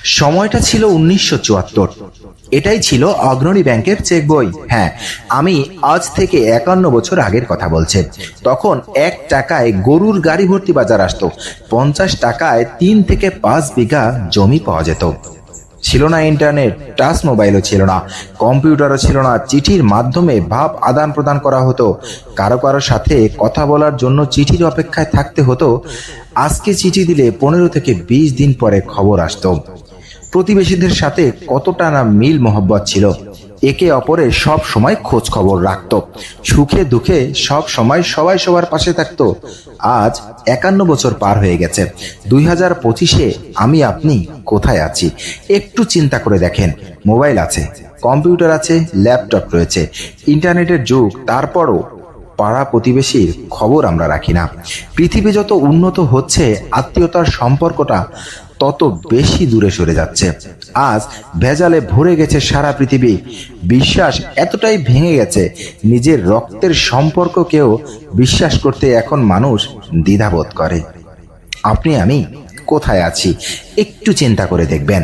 সময়টা ছিল 1974। এটাই ছিল অগ্রণী ব্যাংকের চেক বই। হ্যাঁ, আমি আজ থেকে 51 বছর আগের কথা বলছি। তখন 1 টাকায় গরুর গাড়ি ভর্তি বাজার আসতো। 50 টাকায় 3 থেকে 5 বিঘা জমি পাওয়া যেত। ছিল না ইন্টারনেট, টাচ মোবাইলও ছিল না, কম্পিউটারও ছিল না। চিঠির মাধ্যমে ভাব আদান প্রদান করা হতো। কারো কারো সাথে কথা বলার জন্য চিঠির অপেক্ষায় থাকতে হতো। আজকে চিঠি দিলে 15 থেকে 20 দিন পরে খবর আসতো। প্রতিবেশীদের সাথে কতটা না মিল মোহব্বত ছিল। একে অপরের সব সময় খোঁজ খবর রাখতো। সুখে দুঃখে সব সময় সবাই সবার পাশে থাকতো। আজ 51 বছর পার হয়ে গেছে। 2025-এ আমি আপনি কোথায় আছি একটু চিন্তা করে দেখেন। মোবাইল আছে, কম্পিউটার আছে, ল্যাপটপ রয়েছে, ইন্টারনেটের যুগ, তারপরও পাড়া প্রতিবেশীর খবর আমরা রাখি না। পৃথিবী যত উন্নত হচ্ছে, আত্মীয়তার সম্পর্কটা তত বেশি দূরে সরে যাচ্ছে। আজ ভেজালে ভরে গেছে সারা পৃথিবী। বিশ্বাস এতটাই ভেঙে গেছে, নিজের রক্তের সম্পর্ককেও বিশ্বাস করতে এখন মানুষ দ্বিধাবোধ করে। আপনি আমি কোথায় আছি একটু চিন্তা করে দেখবেন।